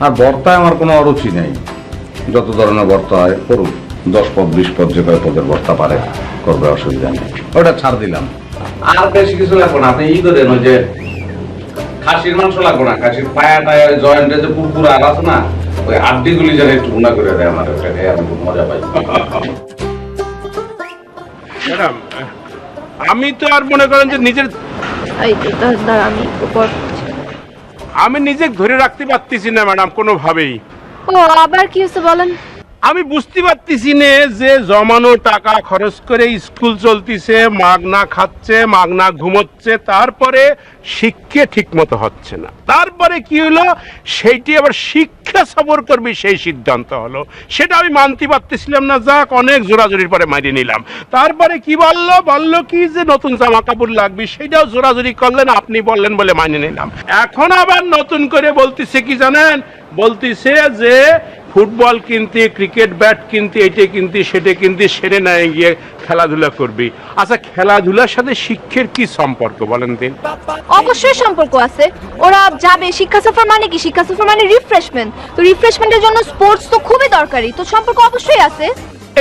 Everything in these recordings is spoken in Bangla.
আর ভর্তায় আমার কোনো অরুচি নেই, যত ধরনের ভর্তা হয় করুক, 10 পদ 20 পদ যে কয় পদের ভর্তা পারে করবে, অসুবিধা নেই, ওটা ছাড় দিলাম। আর বেশি কিছু লাগবে না, আপনি করেন ওই যে খাসির মাংস লাগবে না, খাসির পায়া টায়া জয়েন্টে যে পুরপুরা আর আছে না, ওই আড্ডিগুলি যেন একটু গুণা করে দেয় আমার, ওটা খেয়ে আমি খুব মজা পাই। ম্যাডাম, আমি তো আর মনে করেন যে নিজের আমি নিজে ধরে রাখতে পারতেছি না ম্যাডাম কোনোভাবেই। ও আবার কি হচ্ছে বলেন? আমি বুঝতে পারতেছি না যে জমানো টাকা খরচ করে স্কুল চলতিছে, মাগনা খাচ্ছে, মাগনা ঘুমোচ্ছে, তারপরে শিক্ষা ঠিক মতো হচ্ছে না, তারপরে কি হলো সেইটি আবার শিক্ষা সফর করবি সেই সিদ্ধান্ত হলো, সেটা আমি মানতে পারতেছিলাম না, যাক অনেক জোরাজোরির পরে মারিয়ে নিলাম। তারপরে কি বললো কি যে নতুন জামা কাপড় লাগবে, সেটাও জোরাজোরি করলেন, আপনি বললেন বলে মানিয়ে নিলাম। এখন আবার নতুন করে বলতেছে কি জানেন, বলতেছে যে ফুটবল কিনতে, ক্রিকেট ব্যাট কিনতে, এটা কিনতে, সেটা কিনতে, সেরে নাই গিয়ে খেলাধুলা করবি। আচ্ছা, খেলাধুলার সাথে শিক্ষার কি সম্পর্ক বলেন দিন? অবশ্যই সম্পর্ক আছে। ওরা যাবে শিক্ষা সফর, মানে কি শিক্ষা সফর মানে রিফ্রেশমেন্ট, তো রিফ্রেশমেন্টের জন্য স্পোর্টস তো খুবই দরকারি, তো সম্পর্ক অবশ্যই আছে।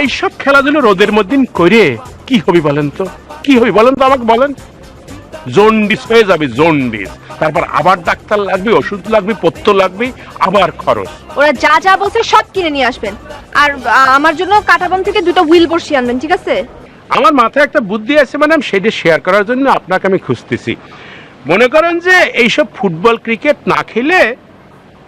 এইসব খেলাধুলো রোদের মধ্যে করে কি হবে বলেন তো, কি হবে বলেন তো, আমাকে বলেন। জন্ডিস হয়ে যাবে, জন্ডিস, তারপর আবার ডাক্তার লাগবে, ওষুধ লাগবে, পথ্য লাগবে, আবার খরচ। ওরা যা যা বলছে সব কিনে নিয়ে আসবেন, আর আমার জন্য কাটাবন থেকে 2টা হুইল বসিয়ে আনবেন, ঠিক আছে? আমার মাথায় একটা বুদ্ধি আছে ম্যাডাম, সেটা শেয়ার করার জন্য আপনাকে আমি খুঁজতেছি। মনে করেন যে এইসব ফুটবল ক্রিকেট না খেলে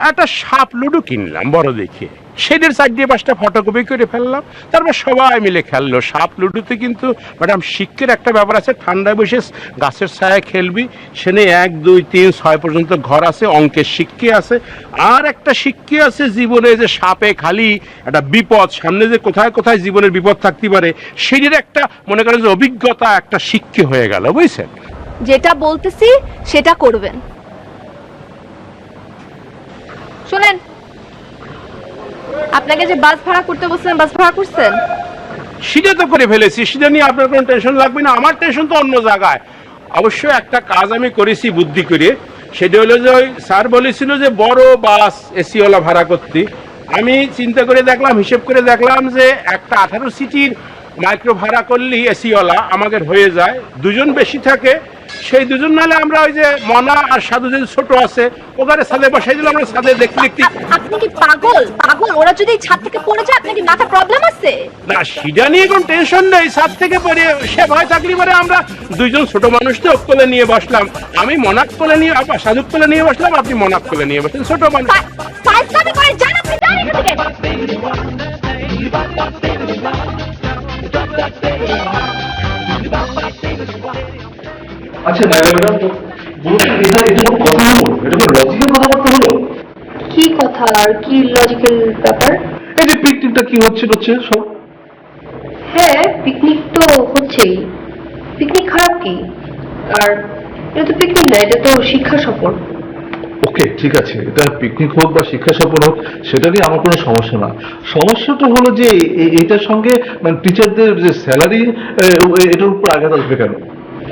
একটা সাপ লুডো কিনলাম বড় দেখে, সেদের 4-5টা ফটোকপি করে ফেললাম, তারপর সবাই মিলে খেললো। সাপ লুডোতে কিন্তু ম্যাডাম শিক্ষার একটা ব্যাপার আছে, ঠান্ডায় বসে গাছের ছায়ায় খেলবি, সেনে 1 2 3 6 পর্যন্ত ঘর আছে, অঙ্কের শিক্ষা আছে, আর একটা শিক্ষা আছে জীবনে যে সাপে খালি একটা বিপদ, সামনে যে কোথায় কোথায় জীবনের বিপদ থাকতে পারে, সেটার একটা মনে করেন যে অভিজ্ঞতা, একটা শিক্ষা হয়ে গেল, বুঝছেন? যেটা বলতেছি সেটা করবেন। শুনেন, আপনাকে যে বাস ভাড়া করতে বলছেন, বাস ভাড়া করছেন? সেটা তো করে ফেলেছি, সেটা নিয়ে আপনার কোনো টেনশন লাগবে না, আমার টেনশন তো অন্য জায়গায়। অবশ্য একটা কাজ আমি করেছি বুদ্ধি করে, সেটা হলো যে ওই স্যার বলেছিল যে বড় বাস এসিওয়ালা ভাড়া করতে, আমি চিন্তা করে দেখলাম, হিসেব করে দেখলাম যে একটা 18 সিটির মাইক্রো ভাড়া করলে এসিওয়ালা আমাদের হয়ে যায়, 2 জন বেশি থাকে, সেই 2 জন নাহলে আমরা ওই যে মনা আর সাধু যে ছোট আছে ওখানে ছাদে বসাই দিলাম, আমরা ছাদে দেখতে দেখতে। আপনি কি পাগল? ওরা যদি ছাদ থেকে পড়ে যায়, আপনার কি মাথা প্রবলেম আছে? না, সেটা নিয়ে কোনো টেনশন নেই, ছাদ থেকে পড়ে সে ভয় থাকলে পরে আমরা 2 জন ছোট মানুষ তো কোলে নিয়ে বসলাম, আমি মনাক কোলে নিয়ে, সাধুক কোলে নিয়ে বসলাম, আপনি মনাক কোলে নিয়ে বসলেন, ছোট মানুষ। ফাইজলামি করে যান আপনি, যান এখান থেকে। আচ্ছা ম্যাডাম, বলুন এটা কোনো কথা হলো? এটা কোনো লজিক্যাল কথাবার্তা হলো? কি কথা আর কি লজিক্যাল ব্যাপার? এই যে পিকনিকটা কি হচ্ছে সব? হ্যাঁ, পিকনিক তো হচ্ছেই। পিকনিক খারাপ কি? আর এটা তো পিকনিক না, এটা তো শিক্ষা সফর। ওকে, ঠিক আছে, এটা পিকনিক হোক বা শিক্ষা সফর হোক, সেটা নিয়ে আমার কোনো সমস্যা না। সমস্যাটা হলো যে এইটার সঙ্গে মানে টিচারদের যে স্যালারি, এটার উপর আঘাত আসবে কেন?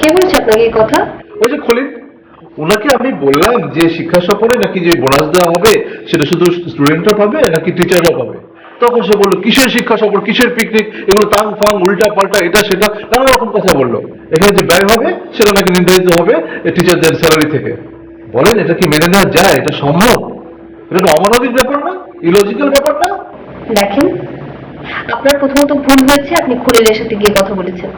কে বলছে আপনাকে এই কথা? ওই যে খলিল, ওনাকে আমি বললাম যে শিক্ষা সফরে নাকি যে বোনাস দেওয়া হবে সেটা শুধু স্টুডেন্টরা পাবে নাকি টিচাররা পাবে, তখন সে বললো কিসের শিক্ষা সফর, কিসের পিকনিক, এগুলো তাং ফাং উল্টা পাল্টা এটা সেটা নানা রকম কথা বললো। এখানে যে ব্যয় হবে সেটা নাকি নির্ধারিত হবে টিচারদের স্যালারি থেকে। বলেন, এটা কি মেনে নেওয়া যায়? এটা সম্ভব? এটা তো অমানবিক ব্যাপার না? ইলজিক্যাল ব্যাপার না? দেখেন, আপনার প্রথমত ভুল হয়েছে, আপনি খলিলের সাথে গিয়ে কথা বলেছেন।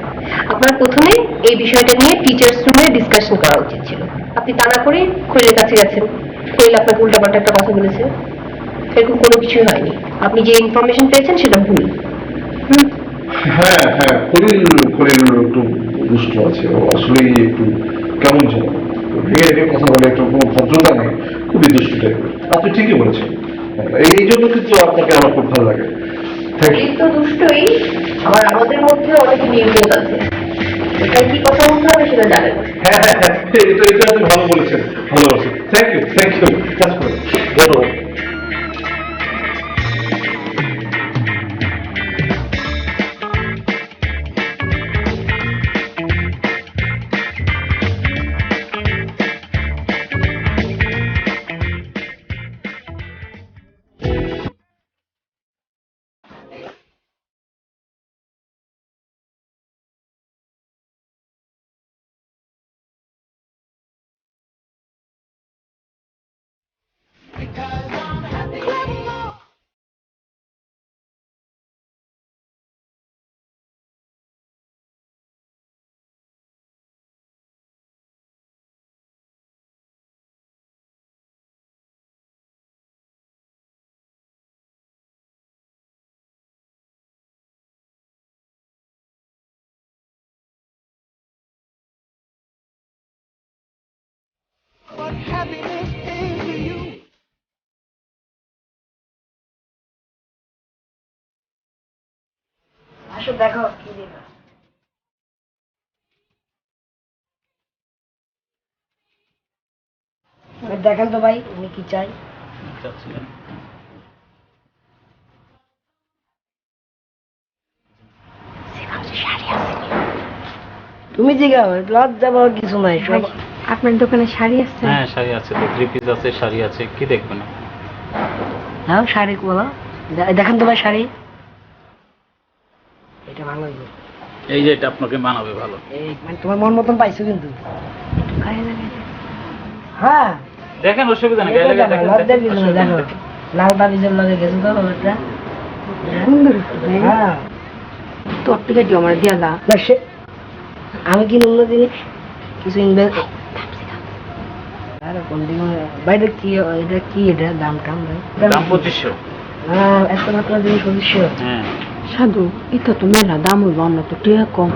আপনার প্রথমে এই বিষয়টা নিয়ে টিচার্স রুমে ডিসকাশন করা উচিত ছিল। আপনি তা না করে খলিলের কাছে গেছেন, খলিল আপনাকে উল্টাপাল্টা একটা কথা বলেছে। এরকম কোনো কিছুই হয়নি, আপনি যে ইনফরমেশন পেয়েছেন সেটা ভুল। হ্যাঁ হ্যাঁ, খলিল একটু দুষ্ট আছে, ও আসলে একটু কেমন যেন ভেঙে রেখে কথা বলে, একটু কোনো ভদ্রতা নেই, খুবই দুষ্ট টাইপের। আপনি ঠিকই বলেছেন, এই জন্য কিন্তু আপনাকে আমার খুব ভালো লাগে। খলিল তো দুষ্টই, আবার আমাদের মধ্যে অনেক নির্বোধ আছে, এটা কি কথা বলতে হবে সেটা জানেন। হ্যাঁ হ্যাঁ হ্যাঁ, এটা আপনি ভালো বলেছেন, ভালো বলেছেন। থ্যাংক ইউ কাজ করুন, ধন্যবাদ। আসো দেখো কি দিল। দেখেন তো ভাই উনি কি চাই। তুমি জিগাও, লজ্জা পাওয়ার কিছু নাই। সব আপনার দোকানে শাড়ি আছে? হ্যাঁ শাড়ি আছে তো, 3 পিস আছে, শাড়ি আছে, কি দেখবেন? নাও শাড়ি বলো, দেখেন তো ভাই শাড়ি। এটা ভালো হইবে। এই যে এটা আপনাকে মানাবে ভালো। এই মানে তোমার মন মতন পাইছো কিন্তু। হ্যাঁ দেখেন, অসুবিধা নেই, গায়ে লাগা লজ্জা কিছু না। দেখো লাল তাবিজের লগে গেছে তো এটা সুন্দর। হ্যাঁ তোর টিকে দিও আমার দিয়া দাও। না সে আমি কি অন্য জিনিস কিছু ইনভেস্ট। আরে কোন দিকে ভাই এটা কি, এটা কি, এটা দাম টাম ভাই? দাম 2500। হ্যাঁ এত মাত্র জিনিস 2500। হ্যাঁ সাধু এটা তো মেলা দাম হইব, আমরা তো টিয়া কম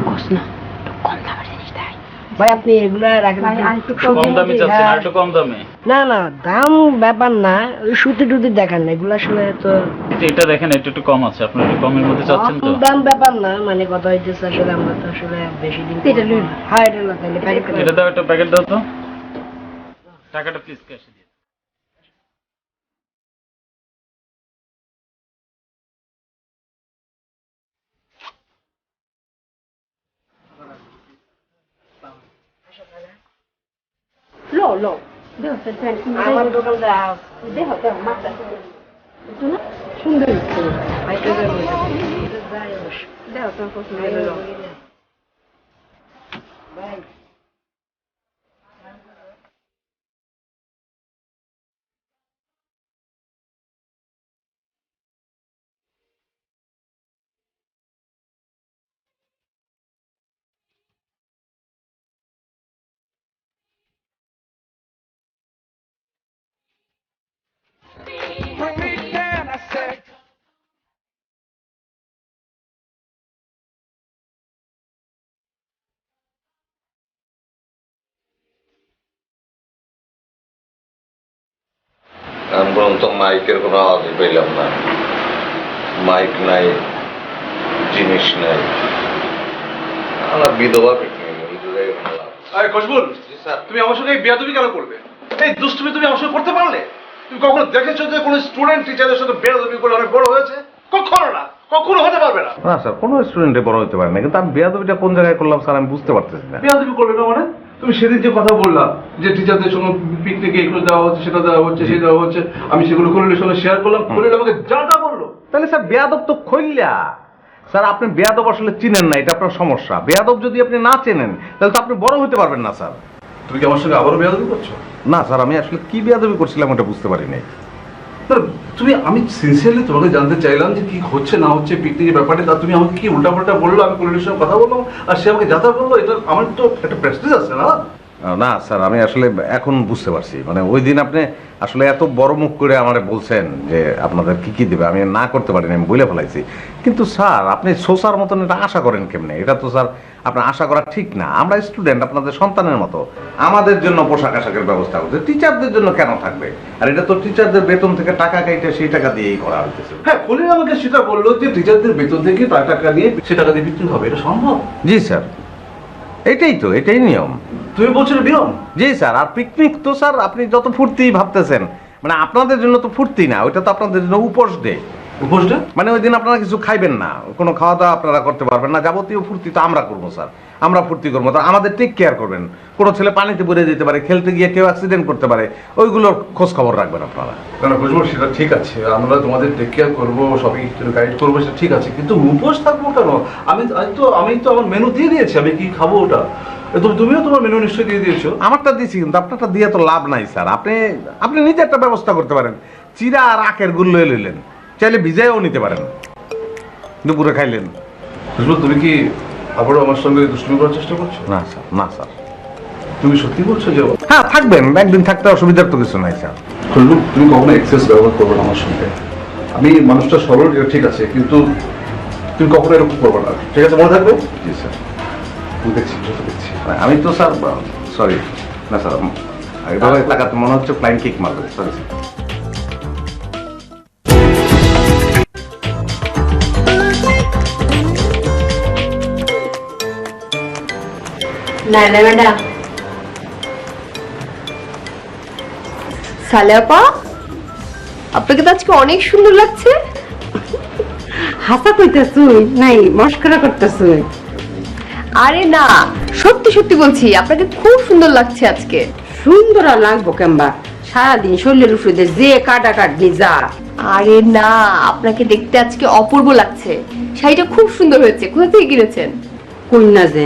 কস না, একটু কম দামের জিনিস দেয় ভাই আপনি এগুলা রাখেন। কম দামে চাচ্ছেন, আর একটু কম দামে? না না দাম ব্যাপার না, ওই সুতি টুতি দেখান না, এগুলো আসলে তো এটা দেখেন, একটু একটু কম আছে, আপনার একটু কমের মধ্যে চাচ্ছেন তো? দাম ব্যাপার না, মানে কথা হইতেছে আসলে আমরা তো আসলে বেশি দিন। এটা লই। হ্যাঁ এটা না, তাহলে প্যাকেট করে এটা দাও, একটা প্যাকেট দাও তো, টাকাটা প্লিজ ক্যাশে দিয়ে। লো লো দেও তো ফ্রেন্ড আমার দোকান দাও। দেও দেও মাত্রা তো না সুন্দর হচ্ছে। ভাই তো যাই অবশ্য। দেও তো পছন্দ হলো। ভাই আমি বললাম তো মাইকের কোনো আওয়াজই পেলাম না, মাইক নাই, জিনিস নাই, আমরা বিধবা পিকনিক। খসবুল, তুমি আমার সঙ্গে এই বেয়াদবি কেন করবে? এই দুষ্টুমি তুমি আমার সঙ্গে করতে পারলে? তুমি কখনো দেখেছো যে কোনো স্টুডেন্ট টিচারের সাথে বেয়াদবি করে অনেক বড় হয়েছে? কখনো না, কখনো হতে পারবে না। না স্যার, কোনো স্টুডেন্টে বড় হতে পারে না, কিন্তু আমি বেয়াদবিটা কোন জায়গায় করলাম স্যার আমি বুঝতে পারতেছি না। বেয়াদবি করবে না মানে? তুমি সেদিন যে কথা বললা যে টিচারদের সঙ্গে পিকনিকে এগুলো দেওয়া হচ্ছে, সেটা দেওয়া হচ্ছে, সেই দেওয়া হচ্ছে, আমি সেগুলো খলিলের সঙ্গে শেয়ার করলাম, খলিল আমাকে যা যা বললো। তাহলে স্যার বেয়াদব তো খইল্লা। স্যার আপনি বেয়াদব আসলে চিনেন না, এটা আপনার সমস্যা। বেয়াদব যদি আপনি না চেনেন তাহলে তো আপনি বড় হতে পারবেন না স্যার। তুমি কি আমার সঙ্গে আবারও বেয়াদবি করছো? না স্যার, আমি আসলে কি বেয়াদবি করছিলাম ওটা বুঝতে পারি নাই। তুমি, আমি সিনসিয়ারলি তোমাকে জানতে চাইলাম যে কি হচ্ছে না হচ্ছে পিকনিকের ব্যাপারে, তা তুমি আমাকে কি উল্টাপাল্টা বললো, আমি খলিলের সঙ্গে কথা বললাম আর সে আমাকে যাতা বললো। এটা আমার তো একটা প্রেস্টিজ আছে না? না স্যার, আমি আসলে এখন বুঝতে পারছি, মানে ওই দিন আপনি আসলে এত বড় মুখ করে আমারে বলছেন যে আপনাদের কি কি দেবে, আমি না করতে পারিনি, আমি বলে ফেলাইছি। কিন্তু স্যার আপনি সোসার মতন এটা আশা করেন কেমনে? এটা তো স্যার আপনার আশা করা ঠিক না। আমরা স্টুডেন্ট, আপনাদের সন্তানের মতো, আমাদের জন্য পোশাক আশাকের ব্যবস্থা করছে, টিচারদের জন্য কেন থাকবে? আর এটা তো টিচারদের বেতন থেকে টাকা কাইটে সেই টাকা দিয়েই করা হইতেছে। হ্যাঁ, খলিল আমাকে সেটা বললো যে টিচারদের বেতন থেকে টাকা নিয়ে সে টাকা দিয়ে বিক্রি হবে, এটা সম্ভব? জি স্যার, এটাই নিয়ম। তুমি বলছো এটা নিয়ম? জি স্যার। আর পিকনিক তো স্যার আপনি যত ফুর্তি ভাবতেছেন, মানে আপনাদের জন্য তো ফুর্তি না, ওইটা তো আপনাদের জন্য উপোস ডে। উপোস ডে মানে ওই দিন আপনারা কিছু খাইবেন না, কোনো খাওয়া দাওয়া আপনারা করতে পারবেন না, যাবতীয় ফুর্তি তো আমরা করবো স্যার, আমরা ফুর্তি করবো। তো আমাদের টেক কেয়ার করবেন, কোনো ছেলে পানিতে পড়ে যেতে পারে, খেলতে গিয়ে কেউ অ্যাক্সিডেন্ট করতে পারে, ওইগুলোর খোঁজ খবর রাখবেন আপনারা। না বুঝবো, সেটা ঠিক আছে, আমরা তোমাদের টেক কেয়ার করবো, সবই গাইড করবো, সেটা ঠিক আছে, কিন্তু উপোস থাকবো কেন? আমি তো আমার মেনু দিয়ে দিয়েছি, আমি কি খাবো ওটা? তুমিও তোমার মেনু নিশ্চয়ই দিয়ে দিয়েছো। আমারটা দিয়েছি, কিন্তু আপনারটা দিয়ে তো লাভ নাই স্যার। আপনি নিজে একটা ব্যবস্থা করতে পারেন, চিরা আর আখের গুল লয়ে লইলেন, চাইলে ভিজাইও নিতে পারেন, দুপুরে খাইলেন। বুঝবো, তুমি কি আবারও আমার সঙ্গে দুষ্টুমি করার চেষ্টা করছো? না স্যার, না স্যার। তুমি সত্যি বলছো যে? হ্যাঁ থাকবেন, একদিন থাকতে অসুবিধার তো কিছু নাই স্যার। তুমি কখনো এক্সেস ব্যবহার করবে না আমার সঙ্গে। আমি মানুষটা সরল, এটা ঠিক আছে, কিন্তু তুমি কখনো এরকম করবে না, ঠিক আছে? মনে থাকবে? জি স্যার। দেখছি। আমি তো স্যার সরি, না স্যার, এভাবে তাকাতে মনে হচ্ছে ফ্লাইং কিক মারবে, সরি স্যার। না না ম্যাডাম। সালেপা, আপনাকে তো আজকে অনেক সুন্দর লাগছে। হাসা কইতাছুই নাই মস্করা করতেছুই? আরে না, সত্যি সত্যি বলছি, আপনাকে খুব সুন্দর লাগছে আজকে। সুন্দর আর লাগবো কেমবা, সারাদিন শরীরের উপরে যে কাটা কাটনি যা। আরে না, আপনাকে দেখতে আজকে অপূর্ব লাগছে। শাড়িটা খুব সুন্দর হয়েছে। কোথা থেকে কিনেছেন? কন্যা যে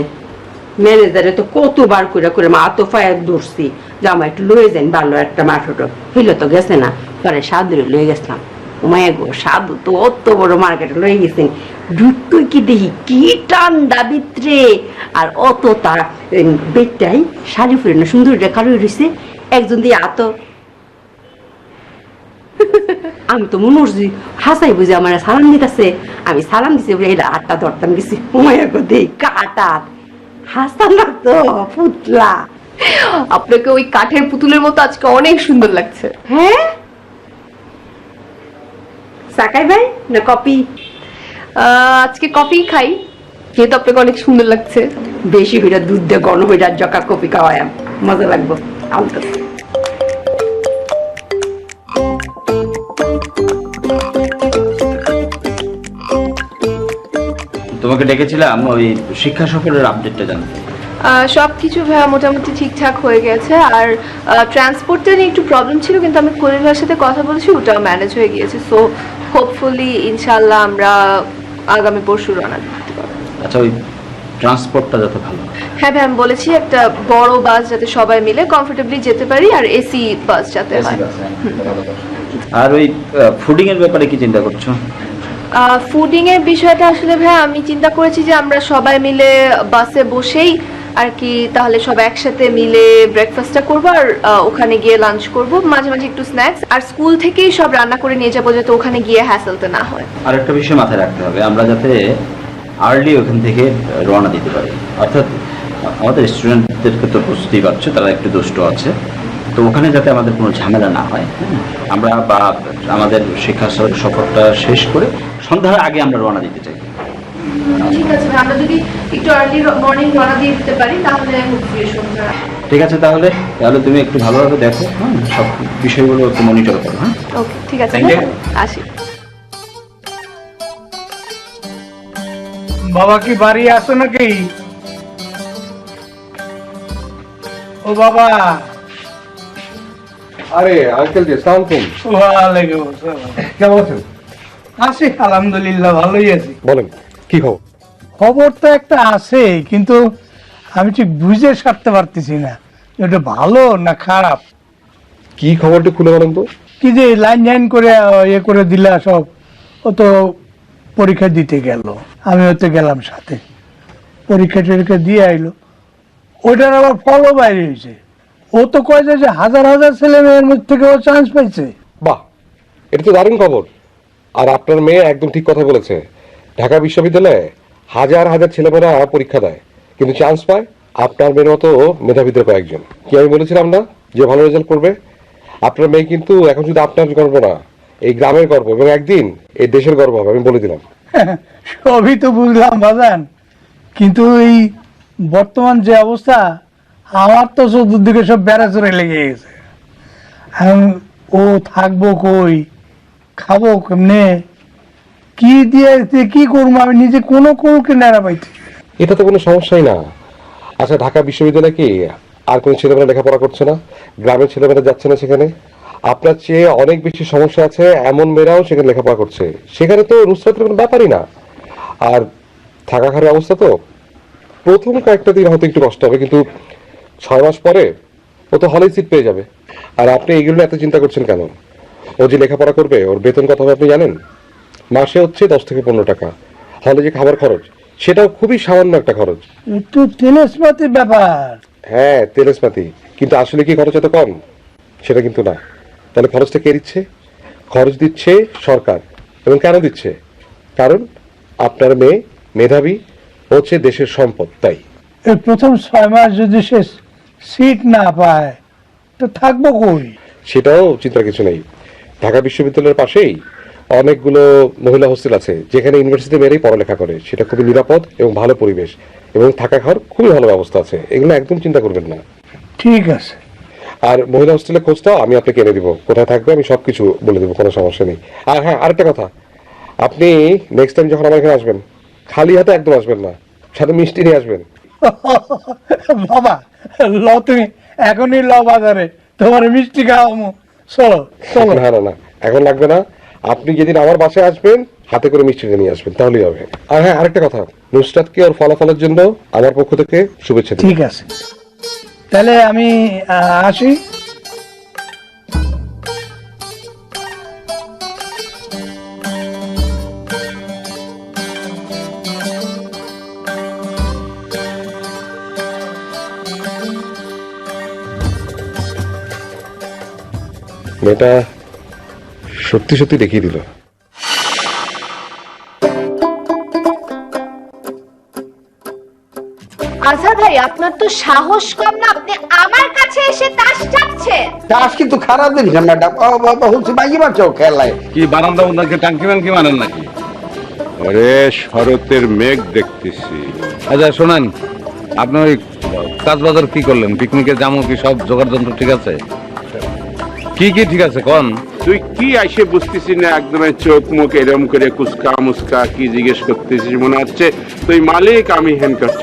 ম্যানেজারে তো কতবার করে করে মা তো ফায়ার দৌড়ছি যে আমার একটু লয়ে যান ভালো একটা মাঠটো হইলে তো গেছে না, পরে সাধুরে লয়ে গেছিলাম। মায়া গো, সাধু তো অত বড় মার্কেটে লয়ে গেছেন, ঢুকতুই কি দেখি কি ঠান্ডা ভিতরে, আর অত তার বেটটাই শাড়ি ফুরে না সুন্দর কালো রয়েছে, একজন দিয়ে আত আমি তো মনে করছি হাসাই বুঝে আমার সালাম দিতেছে, আমি সালাম দিছি বলে এটা আটটা ধরতাম গেছি। মায়া গো দেই কাটা হাসতাম না তো পুতলা। আপনাকে ওই কাঠের পুতুলের মতো আজকে অনেক সুন্দর লাগছে। হ্যাঁ সাকাই ভাই না কপি? আজকে কফি খাই, যেহেতু আপনাকে অনেক সুন্দর লাগছে। বেশি হইরা দুধ দিয়ে ঘন হইরা জকা কপি খাওয়াই মজা লাগবো। আলতো তোমাকে ডেকেছিলাম ওই শিক্ষা সফরের আপডেটটা জানতে। সবকিছু ভাইয়া মোটামুটি ঠিকঠাক হয়ে গেছে, আর ট্রান্সপোর্টটা নিয়ে একটু প্রবলেম ছিল, কিন্তু আমি খলিল ভাইয়ের সাথে কথা বলেছি, ওটাও ম্যানেজ হয়ে গিয়েছে। সো হোপফুলি ইনশাল্লাহ আমরা আগামী পরশু রওনা দিতে পারবো। আচ্ছা, ওই ট্রান্সপোর্টটা যাতে ভালো হয়। হ্যাঁ ভাই, আমি বলেছি একটা বড় বাস যাতে সবাই মিলে কমফোর্টেবলি যেতে পারি, আর এসি বাস যাতে হয়। আর ওই ফুডিং এর ব্যাপারে কি চিন্তা করছো? ফুডিং এর বিষয়টা আসলে ভাই আমি চিন্তা করেছি যে আমরা সবাই মিলে বাসে বসেই আর কি তাহলে সব একসাথে মিলে ব্রেকফাস্টটা করবো, আর ওখানে গিয়ে লাঞ্চ করব, মাঝে মাঝে একটু স্ন্যাক্স, আর স্কুল থেকেই সব রান্না করে নিয়ে যাবো যাতে ওখানে গিয়ে হ্যাসেলতে না হয়। আর একটা বিষয় মাথায় রাখতে হবে, আমরা যাতে আর্লি ওখান থেকে রওনা দিতে পারি। অর্থাৎ আমাদের স্টুডেন্টদেরকে তো বুঝতেই পারছো, তারা একটু দুষ্ট আছে, তো ওখানে যাতে আমাদের কোনো ঝামেলা না হয়। আমরা বা আমাদের শিক্ষা সফরটা শেষ করে সন্ধ্যার আগে আমরা রওনা দিতে চাই। ঠিক আছে ভাই, আমরা যদি একটু আর্লি মর্নিং রওনা দিয়ে দিতে পারি তাহলে হোপফুলি সন্ধ্যা। ঠিক আছে, তাহলে তুমি একটু ভালোভাবে দেখো, হ্যাঁ, সব বিষয়গুলো একটু মনিটর করো। হ্যাঁ, ওকে ঠিক আছে, Thank you. আসি। বাবা কি বাড়ি আছো নাকি? ও বাবা। আরে আঙ্কেল জি, সালাম আলাইকুম। ওয়ালাইকুম আসসালাম। কেমন আছেন? আছি আলহামদুলিল্লাহ, ভালোই আছি। বলেন কি খবর? খবর তো একটা আছে, কিন্তু আমি ঠিক বুঝে সারতে পারতেছি না এটা ভালো না খারাপ। কি খবরটা খুলে বলেন তো। কি যে লাইন লাইন করে ইয়ে করে দিলা সব, ও তো পরীক্ষা দিতে গেল, আমিও তো গেলাম সাথে, পরীক্ষা টরীক্ষা দিয়ে আইলো, ওইটার আবার ফলও বাইরে হয়েছে। ও তো কয় যে হাজার হাজার ছেলে মেয়ের মধ্যে থেকে ও চান্স পাইছে। বাহ, এটা তো দারুণ খবর। আর আপনার মেয়ে একদম ঠিক কথা বলেছে। ঢাকা বিশ্ববিদ্যালয়ে হাজার হাজার ছেলেমেয়েরা পরীক্ষা দেয়, কিন্তু চান্স পায় আপনার মেয়ের মতো মেধাবীদের কয়েকজন। কি আমি বলেছিলাম না যে ভালো রেজাল্ট করবে? আপনার মেয়ে কিন্তু এখন শুধু আপনার গর্ব না, এই গ্রামের গর্ব, এবং একদিন এই দেশের গর্ব হবে, আমি বলে দিলাম। সবই তো বুঝলাম বাজান, কিন্তু এই বর্তমান যে অবস্থা, আমার তো চতুর্দিকে সব বেড়া চড়ে লেগে গেছে। এখন ও থাকবো কই, খাবো কেমনে, কি দিয়ে কি করবো, আমি নিজে কোনো কিনারা পাইছি। এটা তো কোনো সমস্যাই না। আচ্ছা, ঢাকা বিশ্ববিদ্যালয়ে কি আর কোনো ছেলেমেয়েরা লেখাপড়া করছে না? গ্রামের ছেলেমেয়েরা যাচ্ছে না সেখানে? আপনার চেয়ে অনেক বেশি সমস্যা আছে এমন মেয়েরাও সেখানে লেখাপড়া করছে। সেখানে তো রুসরাতের কোনো ব্যাপারই না। আর থাকা খাওয়ার অবস্থা তো প্রথম কয়েকটা দিন হয়তো একটু কষ্ট হবে, কিন্তু 6 মাস পরে ও তো হলেই সিট পেয়ে যাবে। আর আপনি এইগুলো এত চিন্তা করছেন কেন? ও যে লেখাপড়া করবে, ওর বেতন কত হবে আপনি জানেন? মাসে হচ্ছে 10 থেকে 15 টাকা। হলে যে খাবার খরচ, সেটাও খুবই সামান্য একটা খরচ। একটু তেলেসপাতির ব্যাপার। হ্যাঁ, তেলেসপাতি, কিন্তু আসলে কি খরচ এত কম? সেটা কিন্তু না। তাহলে খরচটা কে দিচ্ছে? খরচ দিচ্ছে সরকার। এবং কেন দিচ্ছে? কারণ আপনার মেয়ে মেধাবী, হচ্ছে দেশের সম্পদ, তাই। এই প্রথম 6 মাস যদি সে সিট না পায় তো থাকবো কই? সেটাও চিন্তার কিছু নেই। ঢাকা বিশ্ববিদ্যালয়ের পাশেই অনেকগুলো মহিলা হোস্টেল আছে যেখানে ইউনিভার্সিটি মেয়েরাই পড়ালেখা করে, সেটা খুবই নিরাপদ এবং ভালো পরিবেশ এবং থাকা খাওয়ার খুবই ভালো ব্যবস্থা আছে, এগুলো একদম চিন্তা করবেন না। ঠিক আছে। আর মহিলা হোস্টেলের খোঁজটাও আমি আপনাকে এনে দিব, কোথায় থাকবে আমি সবকিছু বলে দেবো, কোনো সমস্যা নেই। আর হ্যাঁ, আরেকটা কথা, আপনি নেক্সট টাইম যখন আমার এখানে আসবেন খালি হাতে একদম আসবেন না, সাথে মিষ্টি নিয়ে আসবেন। বাবা ল, তুমি এখনই ল বাজারে, তোমার মিষ্টি খাওয়াবো। চলো চলো। না না না, এখন লাগবে না, আপনি যেদিন আমার বাসায় আসবেন হাতে করে মিষ্টিটা নিয়ে আসবেন, তাহলেই হবে। আর হ্যাঁ, আরেকটা কথা, নুসরাতকে ওর ফলাফলের জন্য আমার পক্ষ থেকে শুভেচ্ছা দিন। ঠিক আছে, তাহলে আমি আসি। মেয়েটা সত্যি সত্যি দেখিয়ে দিল। আজহার ভাই, আপনার তো সাহস কম না, আপনি আমার কাছে এসে তাস চাচ্ছেন। চাষ কিন্তু খারাপ জিনিস না ম্যাডাম, হচ্ছে বাইরে বাচ্চাও খেলায়। কি বারান্দা উন্দাকে টাঙ্কি ম্যানকি মানেন নাকি? আরে শরতের মেঘ দেখতেছি। আচ্ছা শোনেন, আপনি ওই কাজবাজার কি করলেন? পিকনিকের জামু কি সব জোগাড় যন্ত্র ঠিক আছে? কি কি ঠিক আছে কোন? তুই কি আইসে বুঝতেছি না, একদম চোখ মুখ এরম করে কুচকা মুচকা কি জিজ্ঞেস করতেছিস, মনে হচ্ছে তুই মালিক আমি হ্যান্ড করছ।